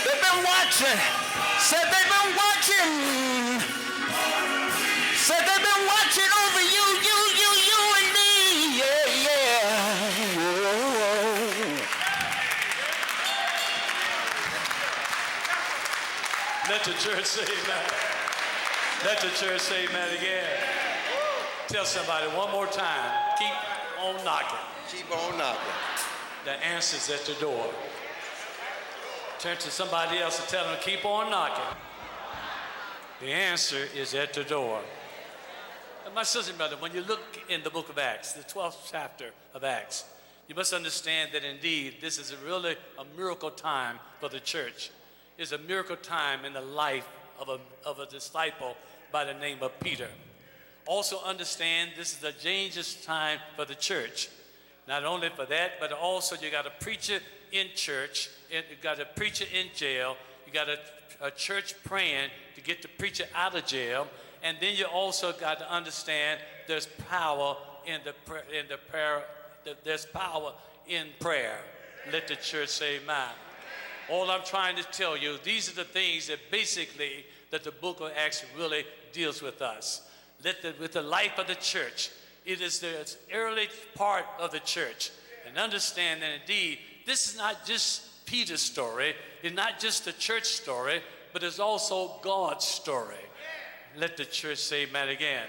They've been watching. Said they've been watching. Said they've been watching over you and me. Yeah. Whoa. Let the church say amen. Let the church say amen again. Tell somebody one more time. Keep on knocking. Keep on knocking. The answer's at the door. Turn to somebody else and tell them to keep on knocking. The answer is at the door. And my sister and brother, when you look in the book of Acts, the 12th chapter of Acts, you must understand that indeed this is really a miracle time for the church. It's a miracle time in the life of a disciple by the name of Peter. Also understand this is a dangerous time for the church. Not only for that, but also you got a preacher in church, and you got a preacher in jail, you got a church praying to get the preacher out of jail, and then you also got to understand there's power in the prayer. There's power in prayer. Let the church say amen. All I'm trying to tell you, these are the things that basically that the book of Acts really deals with us. With the life of the church. It is the early part of the church. And understand that indeed, this is not just Peter's story. It's not just the church story, but it's also God's story. Let the church say amen again.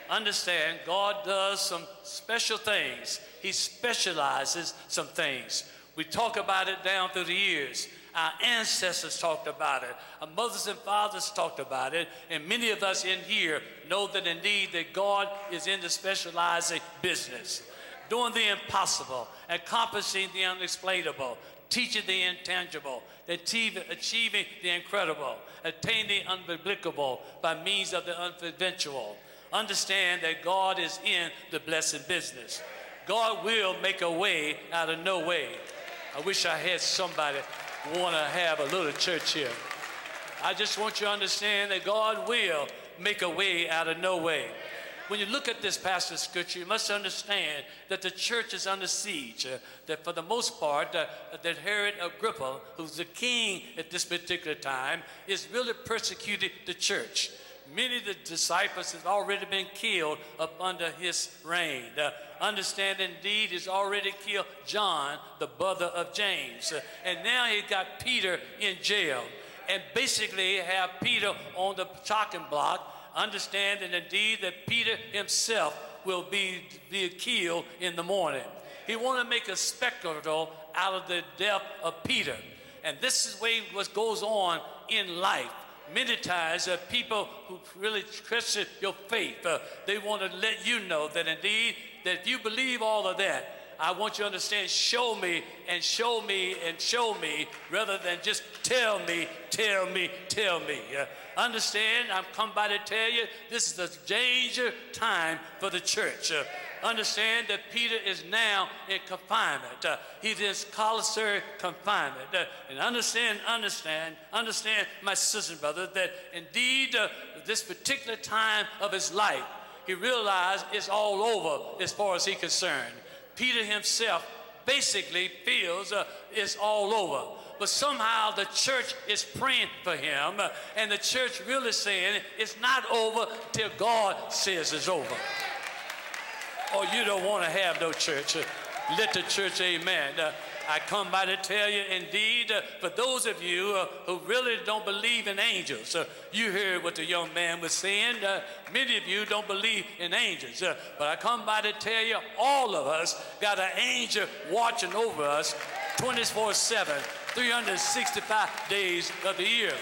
Understand, God does some special things. He specializes some things. We talk about it down through the years. Our ancestors talked about it. Our mothers and fathers talked about it. And many of us in here know that indeed that God is in the specializing business. Doing the impossible, accomplishing the unexplainable, teaching the intangible, achieving the incredible, attaining the unbiblical by means of the unconventional. Understand that God is in the blessed business. God will make a way out of no way. I wish I had somebody want to have a little church here. I just want you to understand that God will make a way out of no way. When you look at this passage of scripture, you must understand that the church is under siege. That for the most part, that Herod Agrippa, who's the king at this particular time, is really persecuted the church. Many of the disciples have already been killed up under his reign. Understand, indeed, he's already killed John, the brother of James. And now he got Peter in jail. And basically have Peter on the chopping block. Understand, and indeed, that Peter himself will be killed in the morning. He want to make a spectacle out of the death of Peter. And this is the way what goes on in life. Many times, people who really question your faith, they want to let you know that indeed, that if you believe all of that, I want you to understand, show me and show me and show me, rather than just tell me. Understand, I've come by to tell you, this is a danger time for the church. Understand that Peter is now in confinement. He's in solitary confinement. And understand, my sister and brother, that indeed this particular time of his life, he realized it's all over as far as he's concerned. Peter himself basically feels it's all over. But somehow the church is praying for him, and the church really saying it's not over till God says it's over. Oh, you don't want to have no church. Let the church, amen. I come by to tell you, indeed, for those of you who really don't believe in angels, you heard what the young man was saying. Many of you don't believe in angels, but I come by to tell you, all of us got an angel watching over us 24/7, 365 days of the year.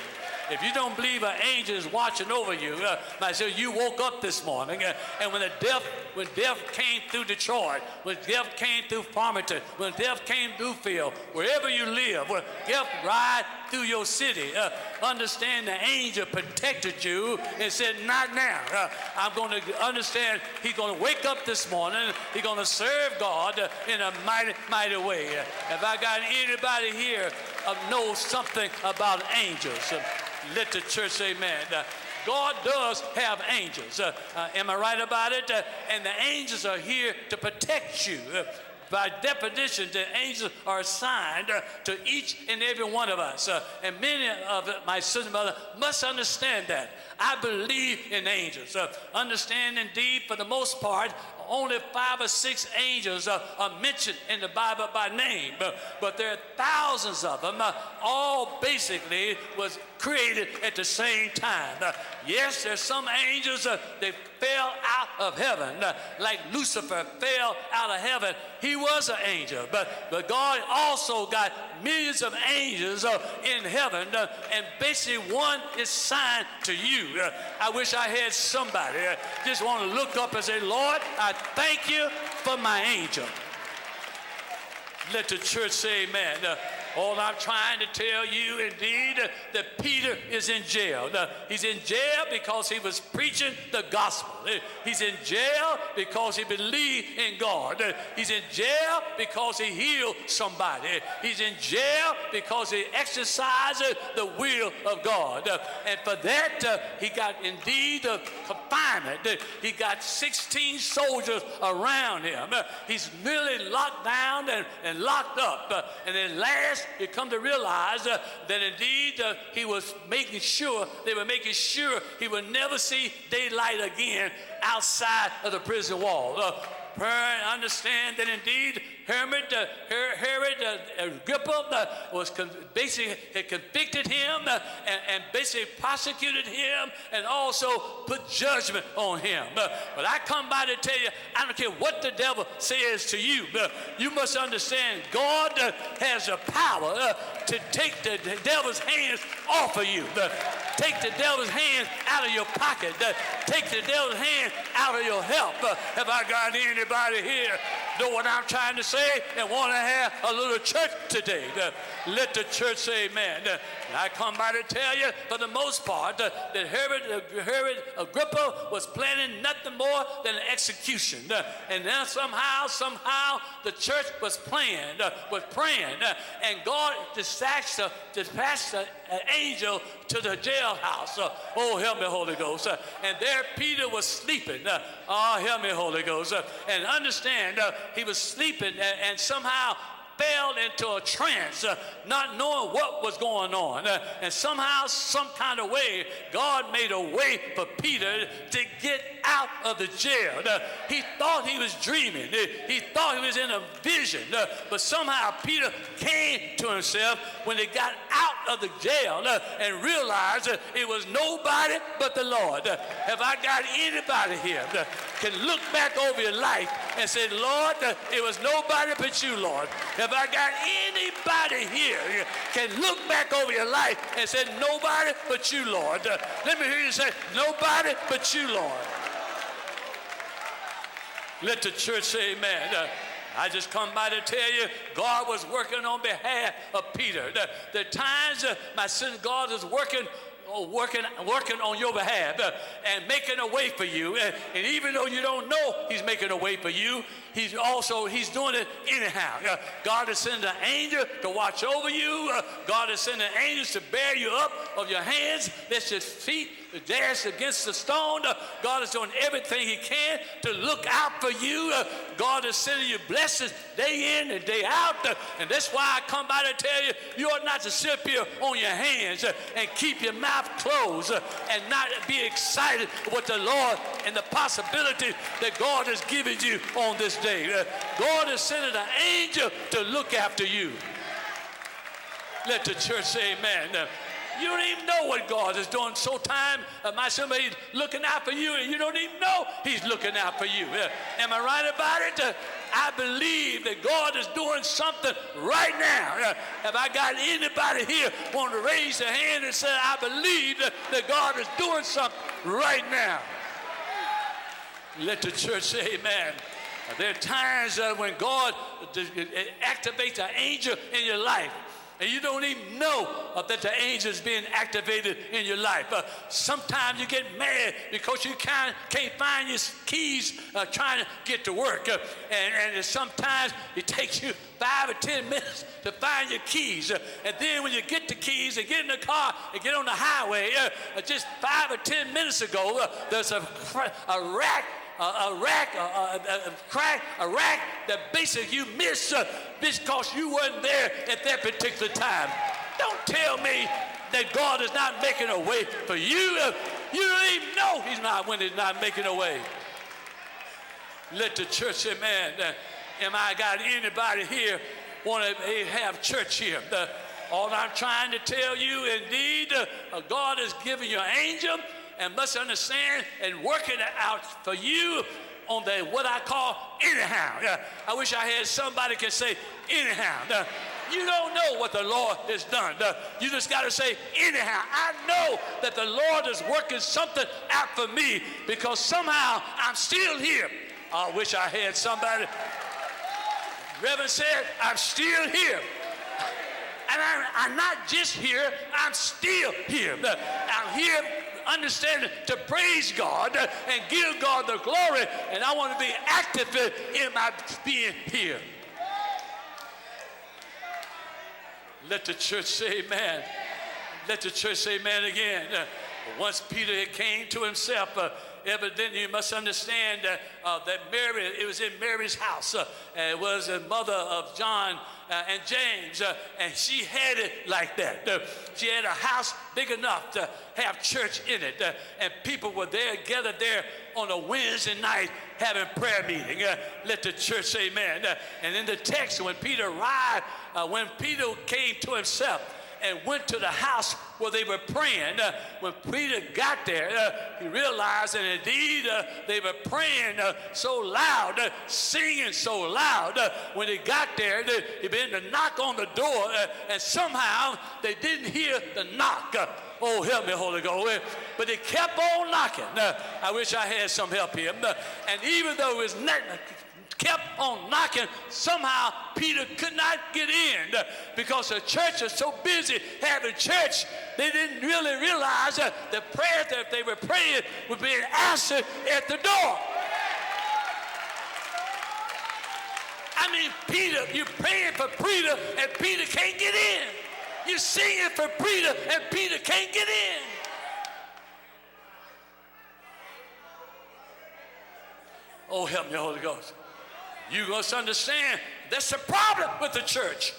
If you don't believe an angel is watching over you, myself, you woke up this morning, and when death came through Detroit, when death came through Farmington, when death came through Field, wherever you live, when death ride through your city, understand the angel protected you and said, not now. I'm going to understand he's going to wake up this morning, he's going to serve God in a mighty, mighty way. If I got anybody here knows something about angels, let the church say amen. God does have angels. Am I right about it? And the angels are here to protect you. by definition, the angels are assigned to each and every one of us. And many of my sisters and brothers must understand that. I believe in angels. Understand indeed, for the most part, only 5 or 6 angels are mentioned in the Bible by name, but there are thousands of them. All basically was created at the same time. Yes, there's some angels that fell out of heaven, like Lucifer fell out of heaven. He was an angel, but God also got millions of angels in heaven, and basically one is signed to you. I wish I had somebody just want to look up and say, Lord, I thank you for my angel. Let the church say amen. All I'm trying to tell you, indeed, that Peter is in jail. He's in jail because he was preaching the gospel. He's in jail because he believed in God. He's in jail because he healed somebody. He's in jail because he exercised the will of God. And for that, he got indeed confinement. He got 16 soldiers around him. He's really locked down and locked up. And at last, you come to realize that indeed he was making sure, they were making sure he would never see daylight again outside of the prison wall. Understand that indeed Herod Agrippa basically had convicted him and basically prosecuted him and also put judgment on him. But I come by to tell you, I don't care what the devil says to you. You must understand God has the power to take the devil's hands off of you. Take the devil's hands out of your pocket. Take the devil's hands out of your help. Have I got anybody here know what I'm trying to say and want to have a little church today? Let the church say amen. I come by to tell you, for the most part, that Herod Agrippa was planning nothing more than an execution. And then somehow, the church was praying, and God dispatched an angel to the jailhouse. Oh, help me, Holy Ghost. And there Peter was sleeping. Oh, help me, Holy Ghost. And understand, he was sleeping and somehow fell into a trance, not knowing what was going on. And somehow, some kind of way, God made a way for Peter to get out of the jail. He thought he was dreaming. He thought he was in a vision. But somehow Peter came to himself when he got out of the jail and realized it was nobody but the Lord. Have I got anybody here that can look back over your life and say, Lord, it was nobody but you, Lord? Have I got anybody here can look back over your life and say, nobody but you, Lord? Let me hear you say, nobody but you, Lord. Let the church say amen. I just come by to tell you, God was working on behalf of Peter. The times my son God is working on your behalf and making a way for you. And even though you don't know he's making a way for you, he's doing it anyhow. God is sending an angel to watch over you. God is sending angels to bear you up of your hands, lest your feet dash against the stone. God is doing everything he can to look out for you. God is sending you blessings day in and day out. And that's why I come by to tell you, you ought not to sit here on your hands and keep your mouth closed and not be excited with the Lord and the possibility that God has given you on this day. God is sending an angel to look after you. Let the church say amen. You don't even know what God is doing. So time, somebody's looking out for you, and you don't even know he's looking out for you. Am I right about it? I believe that God is doing something right now. Have I got anybody here want to raise their hand and say, I believe that God is doing something right now? Let the church say amen. There are times when God activates an angel in your life, and you don't even know that the angel is being activated in your life. Sometimes you get mad because you can't find your keys trying to get to work. And sometimes it takes you 5 or 10 minutes to find your keys. And then when you get the keys and get in the car and get on the highway, just 5 or 10 minutes ago, there's a rack rack that basically you missed because you wasn't there at that particular time. Don't tell me that God is not making a way for you. You don't even know he's not when he's not making a way. Let the church say, man, am I got anybody here want to have church here? All I'm trying to tell you, indeed, God has given you an angel and must understand and working it out for you on the what I call anyhow. I wish I had somebody can say anyhow. You don't know what the Lord has done. You just got to say anyhow. I know that the Lord is working something out for me because somehow I'm still here. I wish I had somebody. Reverend said, I'm still here. And I'm not just here, I'm still here. I'm here understanding to praise God and give God the glory, and I want to be active in my being here. Let the church say amen. Let the church say amen again. Once Peter came to himself, evidently you must understand that Mary, it was in Mary's house. It was the mother of John and James, and she had it like that. She had a house big enough to have church in it, and people were there, gathered there on a Wednesday night having prayer meeting. Let the church say amen. And in the text, when Peter arrived, when Peter came to himself and went to the house where they were praying. When Peter got there, he realized that indeed they were praying so loud, singing so loud. When he got there, he began to knock on the door, and somehow they didn't hear the knock. Oh, help me, Holy Ghost. But they kept on knocking. I wish I had some help here. And even though it was kept on knocking, somehow Peter could not get in because the church was so busy having church, they didn't really realize that the prayer that they were praying was being answered at the door. I mean, Peter, you're praying for Peter and Peter can't get in. You're singing for Peter and Peter can't get in. Oh, help me, Holy Ghost. You must understand that's the problem with the church.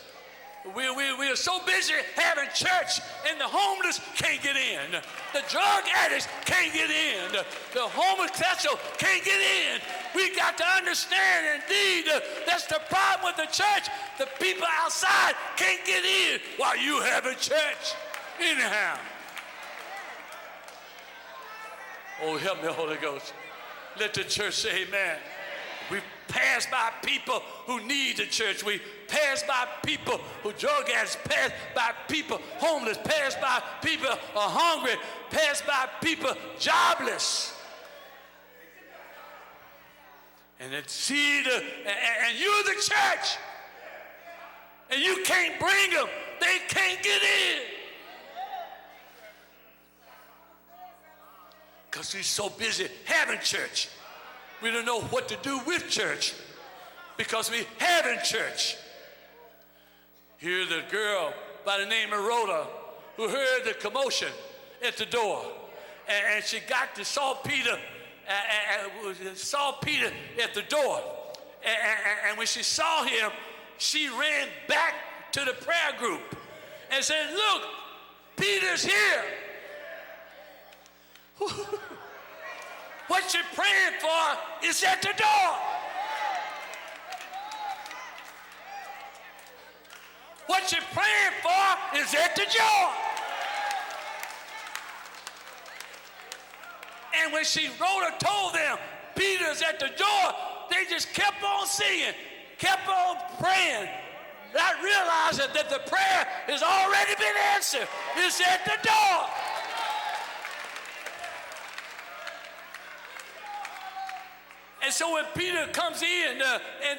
We are so busy having church, and the homeless can't get in. The drug addicts can't get in. The homosexual can't get in. We got to understand, indeed, that's the problem with the church. The people outside can't get in while you having church. Anyhow. Oh, help me, Holy Ghost. Let the church say amen. We pass by people who need the church. We pass by people who drug addicts, pass by people homeless, pass by people are hungry, pass by people jobless. And then see and you're the church. And you can't bring them. They can't get in. Because we're so busy having church. We don't know what to do with church because we having church. Here's a girl by the name of Rhoda who heard the commotion at the door, and she got to saw Peter at the door, and when she saw him, she ran back to the prayer group and said, "Look, Peter's here." What you're praying for is at the door. What you're praying for is at the door. And when Rhoda told them Peter's at the door, they just kept on singing, kept on praying, not realizing that the prayer has already been answered. It's at the door. And so when Peter comes in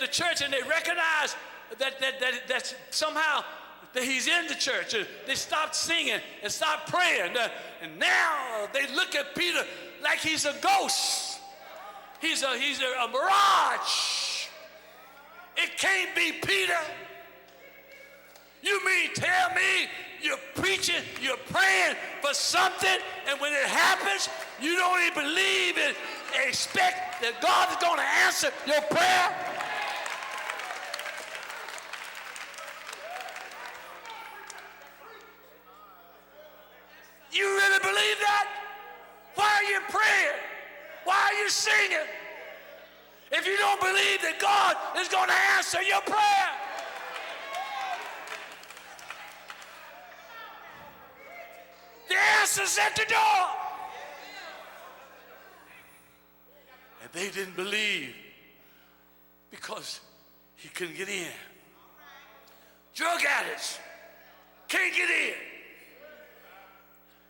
the church and they recognize that somehow that he's in the church, they stop singing and stop praying. And now they look at Peter like he's a ghost. He's a mirage. It can't be Peter. You mean tell me you're preaching, you're praying for something, and when it happens, you don't even believe it expect that God is going to answer your prayer? You really believe that? Why are you praying? Why are you singing? If you don't believe that God is going to answer your prayer. The answer's at the door. And they didn't believe because he couldn't get in. Drug addicts can't get in.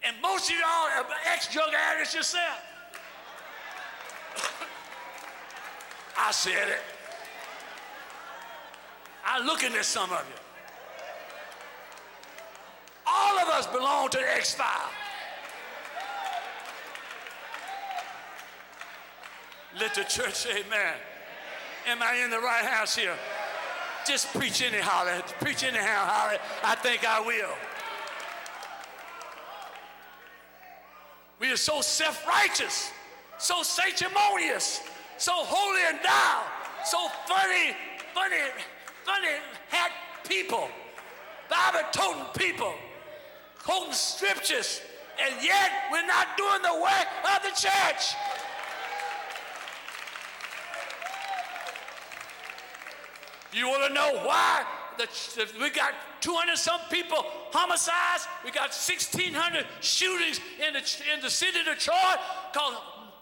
And most of y'all are ex-drug addicts yourself. I said it. I'm looking at some of you. All of us belong to the X-File. Let the church say amen. Am I in the right house here? Just preach anyhow. Preach anyhow, Holly. I think I will. We are so self-righteous, so sanctimonious, so holy and thou, so funny hat people, Bible-toting people, quoting scriptures, and yet we're not doing the work of the church. You want to know why we got 200-some people homicides? We got 1,600 shootings in the city of Detroit because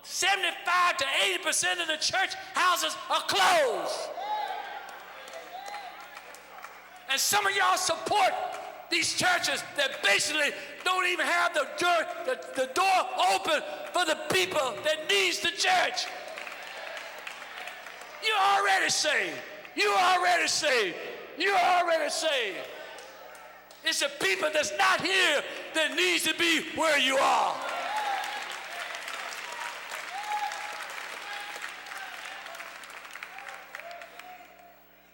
75 to 80% of the church houses are closed. And some of y'all support these churches that basically don't even have the door open for the people that needs the church. You're already saved. You're already saved. You're already saved. It's the people that's not here that needs to be where you are.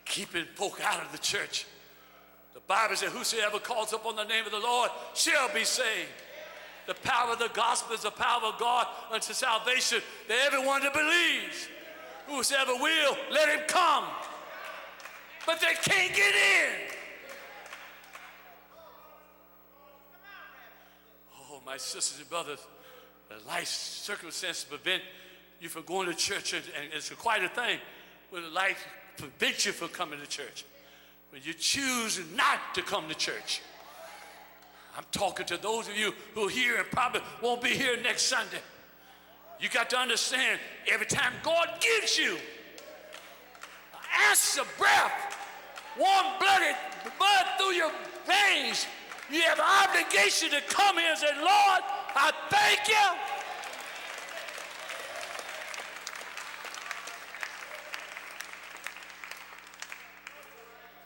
Keeping folk out of the church. The Bible says, whosoever calls upon the name of the Lord shall be saved. The power of the gospel is the power of God unto salvation to everyone that believes. Whosoever will, let him come. But they can't get in. Oh, my sisters and brothers, the life circumstances prevent you from going to church, and it's quite a thing when life prevents you from coming to church. When you choose not to come to church. I'm talking to those of you who are here and probably won't be here next Sunday. You got to understand, every time God gives you an ounce of breath, warm blood through your veins, you have an obligation to come here and say, Lord, I thank you.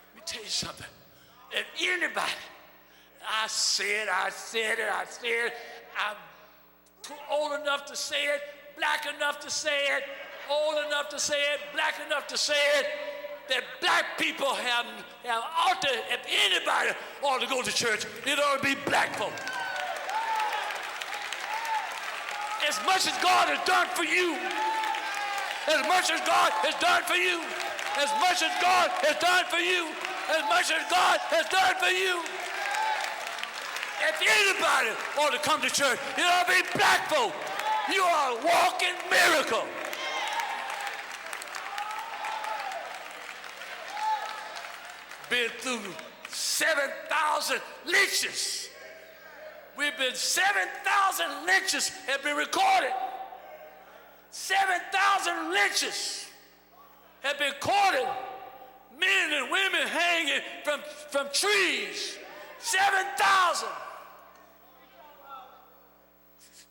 Let me tell you something. If anybody, I said it, I'm old enough to say it, black enough to say it, old enough to say it, black enough to say it, that black people have ought to, if anybody ought to go to church, it ought to be black folk. As much as God has done for you, as much as God has done for you, as much as God has done for you, as much as God has done for you, if anybody ought to come to church, it ought to be black folk. You are a walking miracle. Been through 7,000 lynches. We've been 7,000 lynches have been recorded. 7,000 lynches have been recorded. Men and women hanging from trees. 7,000.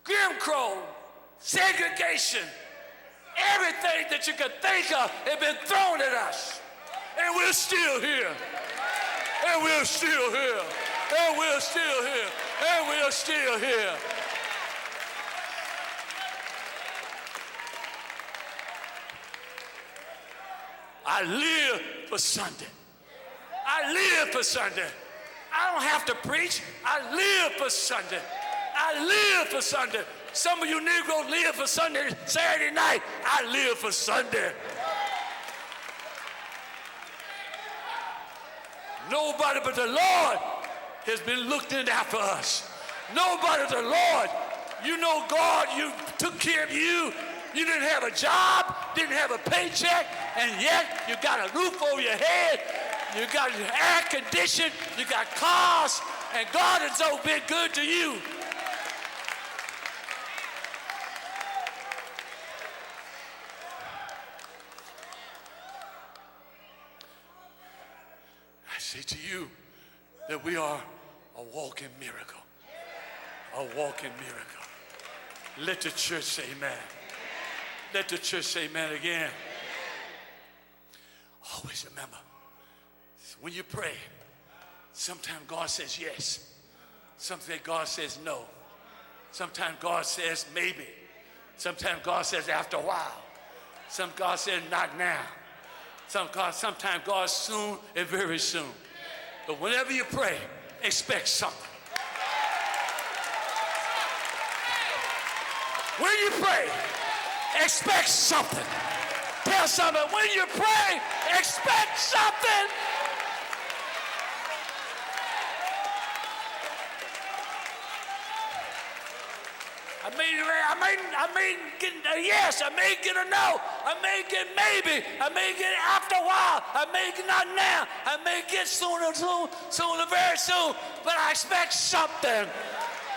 Jim Crow, segregation, everything that you could think of has been thrown at us. And we're still here. And we're still here. And we're still here. And we're still here. I live for Sunday. I live for Sunday. I don't have to preach. I live for Sunday. I live for Sunday. Some of you Negroes live for Saturday night. I live for Sunday. Nobody but the Lord has been looking after us. Nobody but the Lord. You know God, you took care of you. You didn't have a job, didn't have a paycheck, and yet you got a roof over your head. You got air conditioned. You got cars, and God has so been good to you. I say to you that we are a walking miracle. A walking miracle. Let the church say amen. Let the church say amen again. Always remember, when you pray, sometimes God says yes. Sometimes God says no. Sometimes God says maybe. Sometimes God says after a while. Some God says not now. Sometimes God soon and very soon. But whenever you pray, expect something. When you pray, expect something. Tell somebody, when you pray, expect something. I may get a yes, I may get a no, I may get maybe, I may get after a while, I may get not now, I may get sooner, very soon, but I expect something.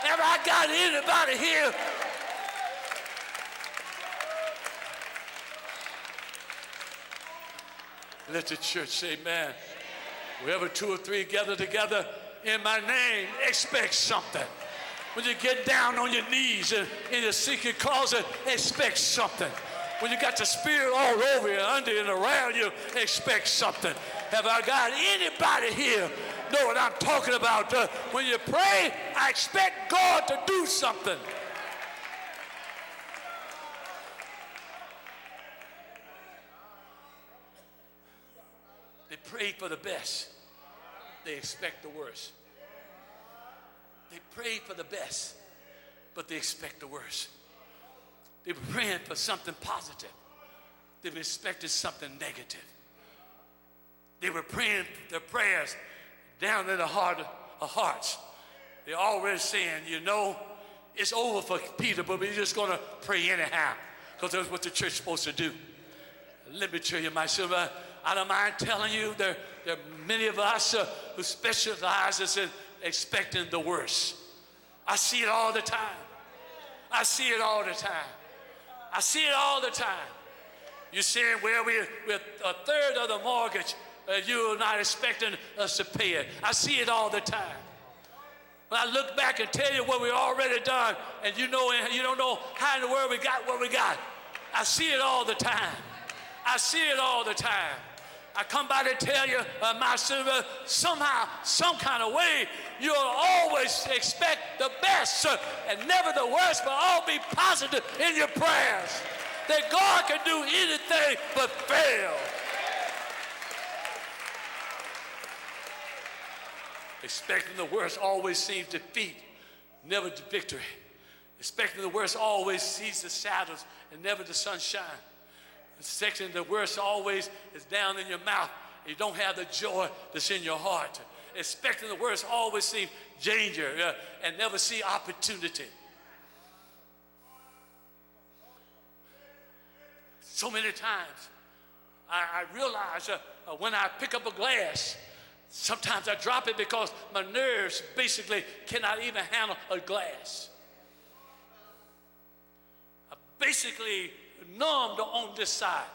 Have I got anybody here? Let the church say amen. Wherever two or three gather together in my name, expect something. When you get down on your knees in your secret closet, expect something. When you got the Spirit all over you, under and around you, expect something. Have I got anybody here know what I'm talking about? When you pray, I expect God to do something. They prayed for the best. They expect the worst. They prayed for the best, but they expect the worst. They were praying for something positive. They were expecting something negative. They were praying their prayers down in the heart of hearts. They're already saying, you know, it's over for Peter, but we're just going to pray anyhow, because that's what the church is supposed to do. Let me tell you, my sister, I don't mind telling you, there are many of us who specialize in expecting the worst. I see it all the time. I see it all the time. I see it all the time. You're saying, well, we're a third of the mortgage. You're not expecting us to pay it. I see it all the time. When I look back and tell you what we've already done, and you don't know how in the world we got what we got. I see it all the time. I see it all the time. I come by to tell you, my sister, somehow, some kind of way, you'll always expect the best and never the worst, but all be positive in your prayers. That God can do anything but fail. Expecting the worst always sees defeat, never the victory. Expecting the worst always sees the shadows and never the sunshine. Expecting the worst always is down in your mouth. You don't have the joy that's in your heart. Expecting the worst always sees danger and never see opportunity. So many times I realize when I pick up a glass, sometimes I drop it because my nerves basically cannot even handle a glass. I basically numbed on this side.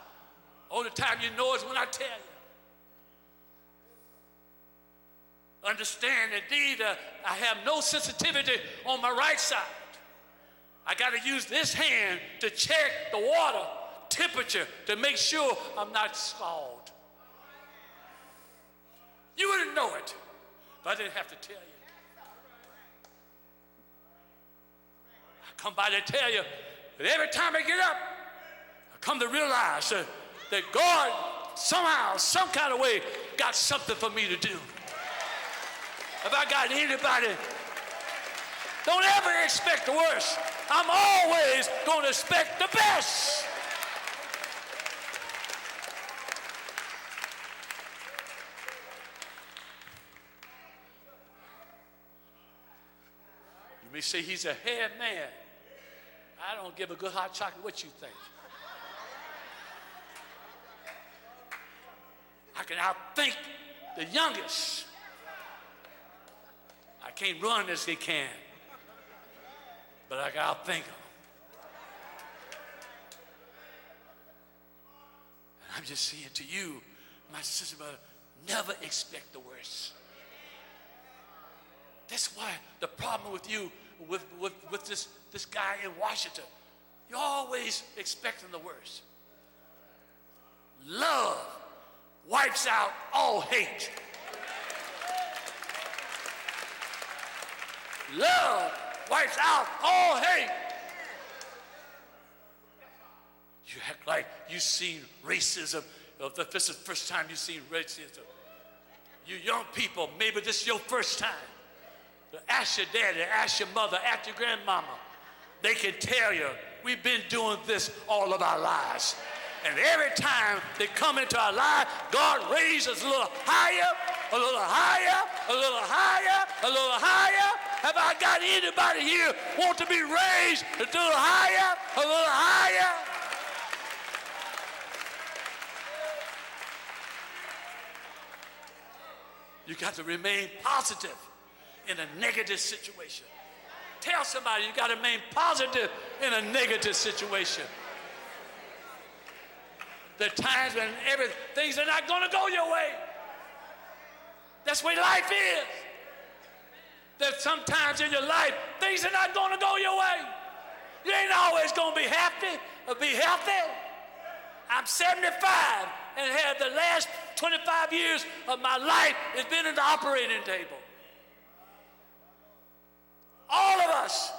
All the time you know is when I tell you. Understand, indeed, I have no sensitivity on my right side. I got to use this hand to check the water temperature to make sure I'm not scalded. You wouldn't know it, but I didn't have to tell you. I come by to tell you that every time I get up, I come to realize that God somehow, some kind of way, got something for me to do. Have I got anybody Don't ever expect the worst. I'm always going to expect the best. You may say he's a head man. I don't give a good hot chocolate what you think. I can outthink the youngest. I can't run as they can, but I can outthink them. And I'm just saying to you, my sister, brother, never expect the worst. That's why the problem with you, with this guy in Washington, you're always expecting the worst. Love wipes out all hate. Love wipes out all hate. You act like you've seen racism. If this is the first time you've seen racism. You young people, maybe this is your first time. Ask your daddy, ask your mother, ask your grandmama. They can tell you, we've been doing this all of our lives. And every time they come into our life, God raises a little higher, a little higher, a little higher, a little higher. Have I got anybody here want to be raised a little higher, a little higher? You got to remain positive in a negative situation. Tell somebody you got to remain positive in a negative situation. There are times when things are not going to go your way. That's the way life is. There's sometimes in your life, things are not going to go your way. You ain't always going to be happy or be healthy. I'm 75 and have the last 25 years of my life has been at the operating table. All of us.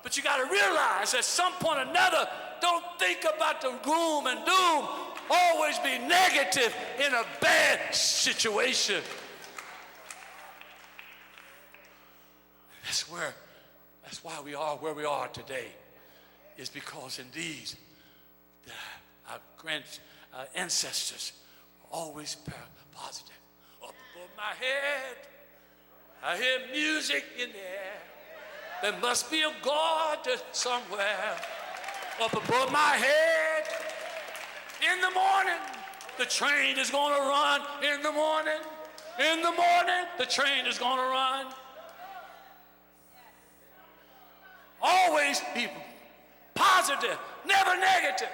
But you got to realize at some point or another, don't think about the gloom and doom. Always be negative in a bad situation. That's why we are where we are today, is because indeed our ancestors were always positive. Up above my head, I hear music in the air. There must be a God somewhere. Up above my head, in the morning, the train is going to run. In the morning, the train is going to run. Always be positive, never negative.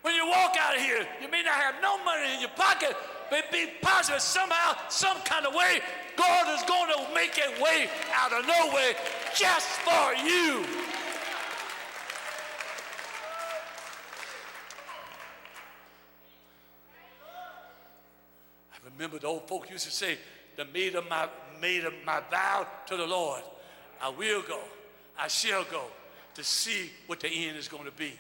When you walk out of here, you may not have no money in your pocket, but be positive somehow, some kind of way. God is going to make a way out of no way just for you. I remember the old folk used to say, made of my vow to the Lord. I will go, I shall go to see what the end is going to be.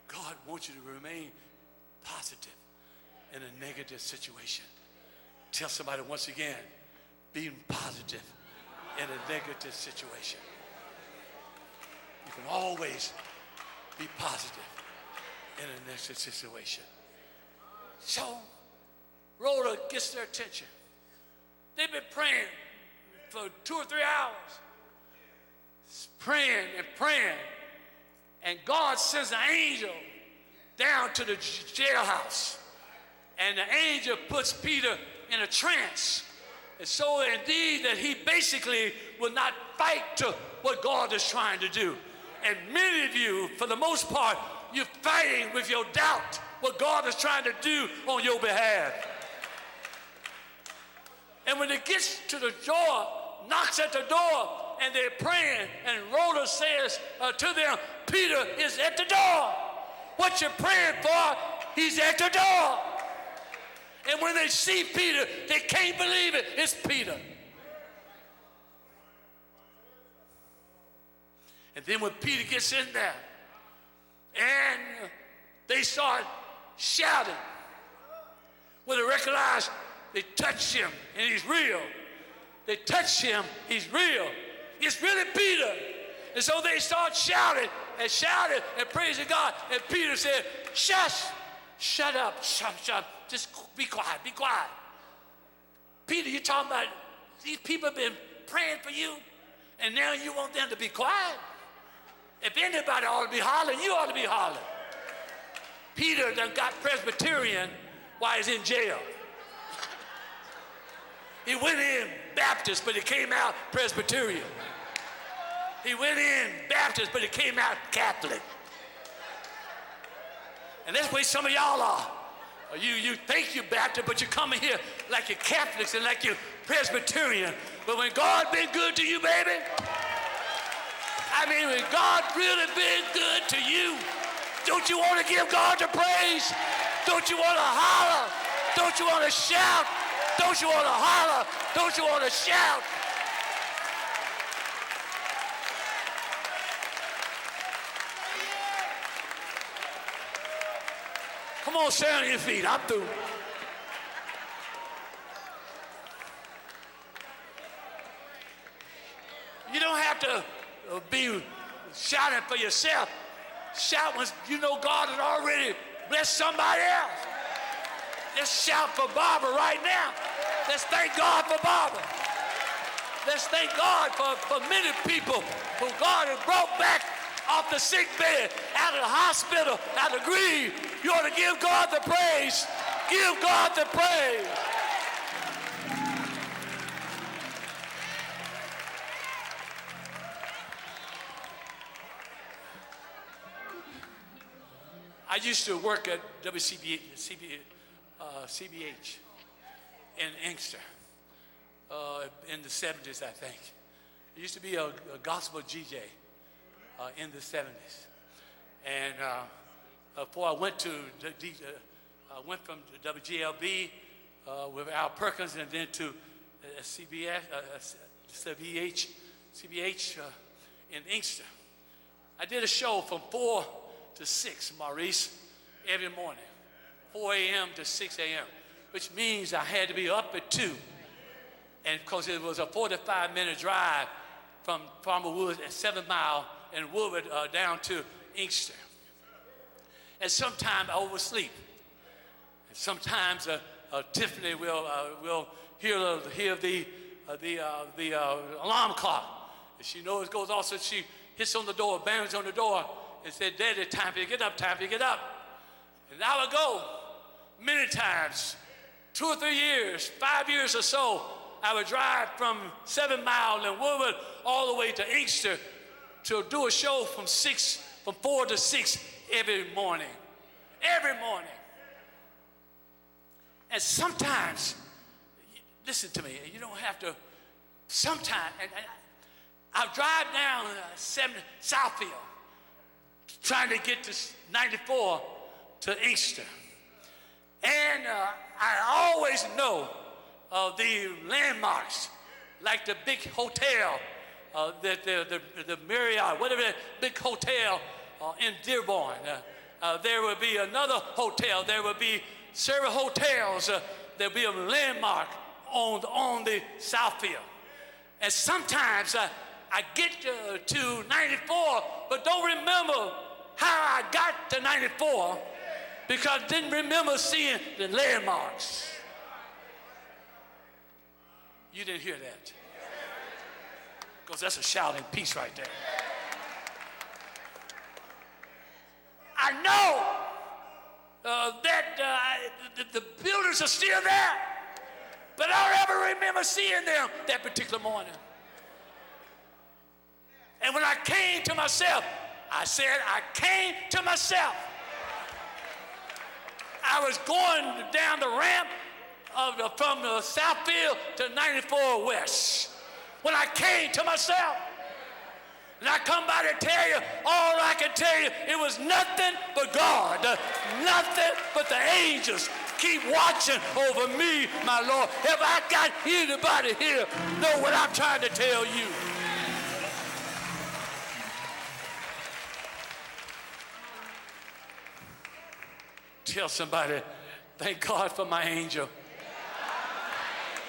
God wants you to remain positive in a negative situation. Tell somebody once again, being positive in a negative situation. You can always be positive in a negative situation. So, Rhoda gets their attention. They've been praying for 2 or 3 hours. Praying and praying. And God sends an angel down to the jailhouse. And the angel puts Peter in a trance. And so indeed that he basically will not fight to what God is trying to do. And many of you, for the most part, you're fighting with your doubt what God is trying to do on your behalf. And when it gets to the door, knocks at the door, and they're praying, and Rhoda says to them, Peter is at the door. What you're praying for, he's at the door. And when they see Peter, they can't believe it. It's Peter. And then when Peter gets in there, and they start shouting, when they recognize They touched him, and he's real. They touched him, he's real. It's really Peter. And so they start shouting and praising God. And Peter said, shut up, just be quiet, be quiet. Peter, you're talking about these people have been praying for you, and now you want them to be quiet? If anybody ought to be hollering, you ought to be hollering. Peter done got Presbyterian while he's in jail. He went in Baptist, but he came out Presbyterian. He went in Baptist, but he came out Catholic. And that's the way some of y'all are. You think you're Baptist, but you come in here like you're Catholics and like you're Presbyterian. But when God been good to you, baby, I mean, when God really been good to you, don't you want to give God the praise? Don't you want to holler? Don't you want to shout? Don't you want to holler? Don't you want to shout? Come on, stand on your feet. I'm through. You don't have to be shouting for yourself. Shout when you know God has already blessed somebody else. Let's shout for Barbara right now. Let's thank God for Barbara. Let's thank God for many people who God has brought back off the sick bed, out of the hospital, out of the grave. You ought to give God the praise. Give God the praise. I used to work at CBH in Inkster in the 70s, I think. I used to be a gospel DJ in the 70s. And before I went to, I went from WGLB with Al Perkins and then to CBH in Inkster. I did a show from 4 to 6, Maurice, every morning, 4 a.m. to 6 a.m., which means I had to be up at 2. And because it was a 45-minute drive from Farmer Woods at 7 Mile and Woodward down to Inkster. And sometimes I oversleep. And sometimes Tiffany will hear the alarm clock. And she knows it goes off, so she hits on the door, bangs on the door, and said, Daddy, time for you to get up, time for you to get up. And I would go many times, 2 or 3 years, 5 years or so, I would drive from 7 Mile and Woodward all the way to Inkster to do a show from 4 to 6 every morning. Every morning. And sometimes, listen to me, you don't have to, sometimes, I'll drive down Southfield, trying to get to 94 to Inkster. And I always know the landmarks, like the big hotel, the Marriott, whatever that big hotel in Dearborn. There will be another hotel. There will be several hotels. There will be a landmark on the Southfield. And sometimes I get to 94, but don't remember how I got to 94 because I didn't remember seeing the landmarks. You didn't hear that. Because that's a shouting piece right there. I know that the buildings are still there, but I don't ever remember seeing them that particular morning. And when I came to myself, I said, I came to myself. I was going down the ramp from the Southfield to 94 West. When I came to myself, and I come by to tell you, all I can tell you, it was nothing but God, nothing but the angels keep watching over me, my Lord. If I got anybody here know what I'm trying to tell you. Tell somebody, thank God for my angel.